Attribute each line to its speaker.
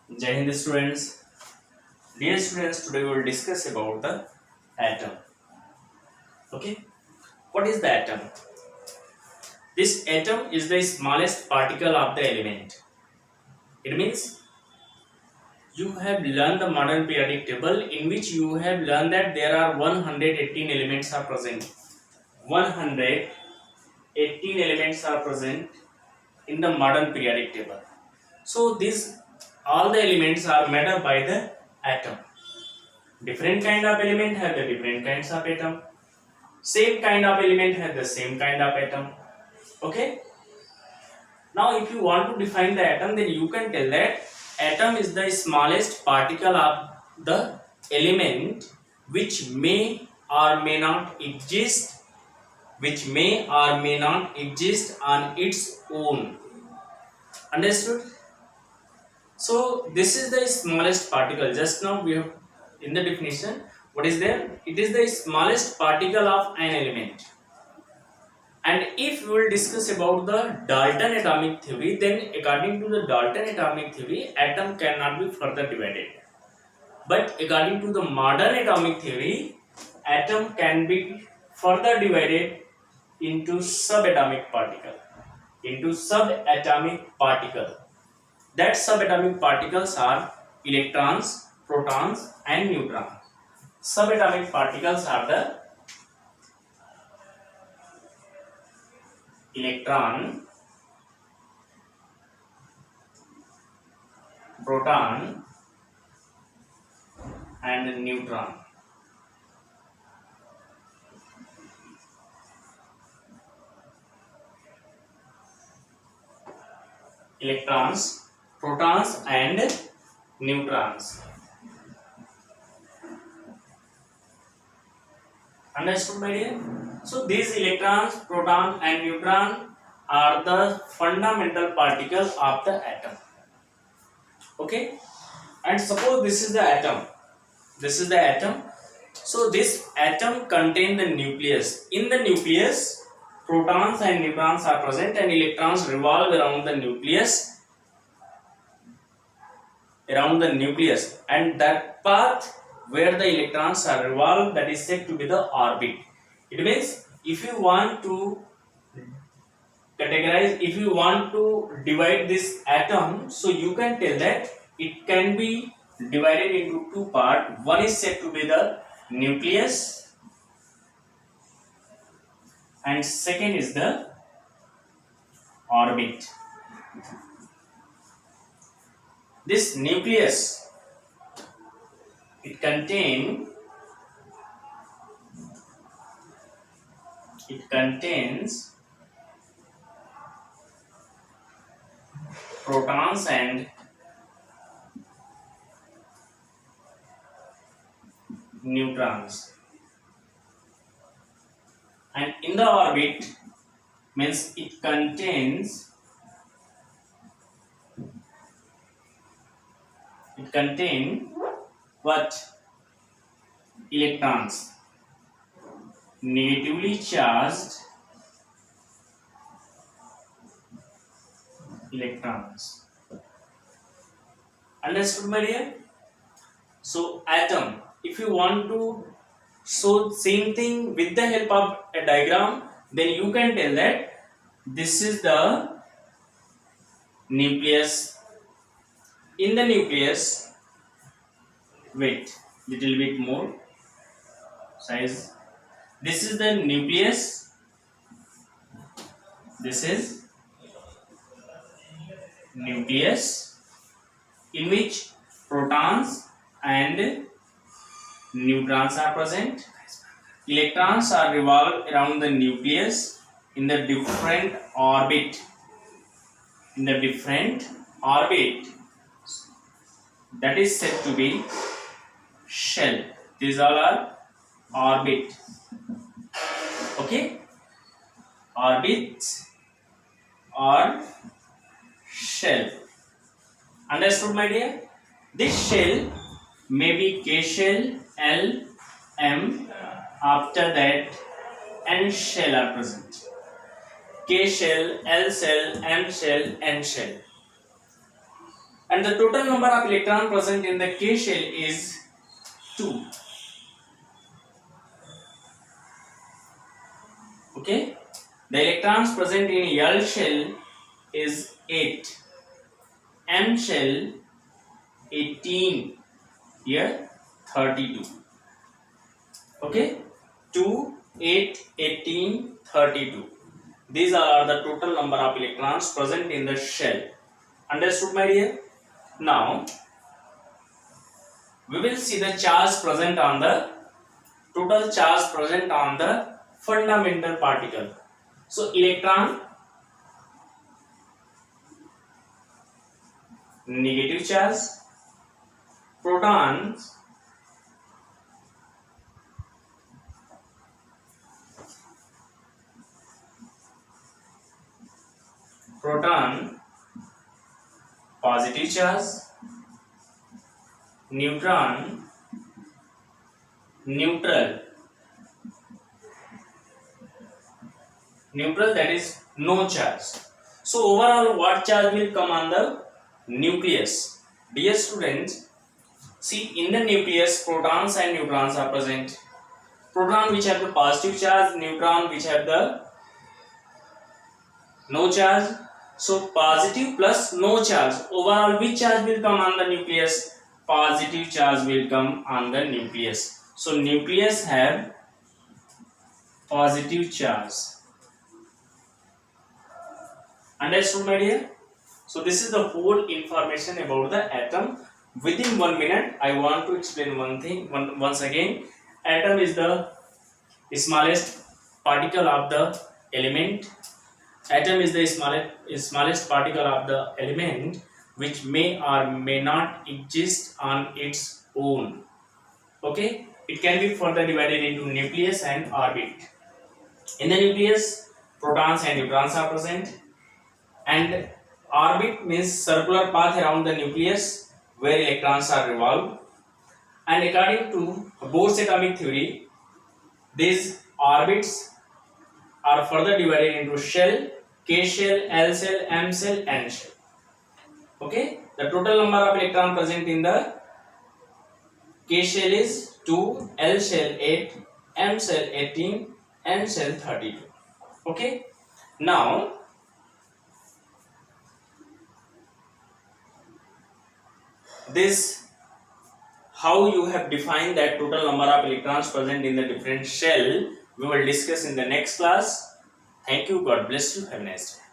Speaker 1: Jai Hind students. Dear students, today we will discuss about the atom. Okay, what is the atom? This atom is the smallest particle of the element. It means you have learned the modern periodic table in which you have learned that there are 118 elements are present. 118 elements are present in the modern periodic table. So these all the elements are made up by the atom. Different kind of element have the different kinds of atom. Same kind of element have the same kind of atom. Okay. Now, if you want to define the atom, then you can tell that atom is the smallest particle of the element which may or may not exist, on its own. Understood? So this is the smallest particle. Just now we have in the definition what is there? It is the smallest particle of an element. And if we will discuss about the Dalton atomic theory, then according to the Dalton atomic theory, atom cannot be further divided. But according to the modern atomic theory, atom can be further divided into subatomic particle. That subatomic particles are electrons, protons and neutrons. Subatomic particles are the electron, proton and neutron. Electrons, protons and neutrons. Understood, my dear? So these electrons, proton and neutron are the fundamental particles of the atom. Okay? And suppose this is the atom. So this atom contains the nucleus. In the nucleus, protons and neutrons are present and electrons revolve around the nucleus. And that path where the electrons are revolved, that is said to be the orbit. It means if you want to divide this atom, so you can tell that it can be divided into two parts. One is said to be the nucleus and second is the orbit. This nucleus, it contains protons and neutrons, and in the orbit means it contains what? Electrons, negatively charged electrons. Understood, my dear? So atom, if you want to show same thing with the help of a diagram, then you can tell that this is the nucleus. In the nucleus, wait, little bit more size. This is the nucleus. This is nucleus in which protons and neutrons are present. Electrons are revolved around the nucleus in the different orbit. That is said to be shell. These all are orbit. Okay? Orbits or shell. Understood, my dear? This shell may be K shell, L, M. After that, N shell are present. K shell, L shell, M shell, N shell. and the total number of electrons present in the K shell is 2. Okay, the electrons present in L shell is 8, M shell 18, here 32. Okay, 2, 8, 18, 32. These are the total number of electrons present in the shell. Understood, my dear? Now we will see the charge present on the total charge present on the fundamental particle. So electron, negative charge, protons, positive charge, neutron, neutral, that is no charge. So overall what charge will come on the nucleus? Dear students, see, in the nucleus protons and neutrons are present. Proton which have the positive charge, neutron which have the no charge. So positive plus no charge, overall which charge will come on the nucleus? Positive charge will come on the nucleus. So nucleus have positive charge. Understood, my dear? So this is the whole information about the atom. Within 1 minute I want to explain one thing once again. Atom is the smallest particle of the element. Atom is the smallest particle of the element which may or may not exist on its own. Okay, it can be further divided into nucleus and orbit. In the nucleus, protons and neutrons are present, and orbit means circular path around the nucleus where electrons are revolved. And according to Bohr's atomic theory, these orbits are further divided into shell, K shell, L shell, M shell, N shell. Okay, the total number of electrons present in the K shell is 2, L shell 8, M shell 18, N shell 32. Okay, now this how you have defined that total number of electrons present in the different shell we will discuss in the next class. Thank you. God bless you. Have a nice day.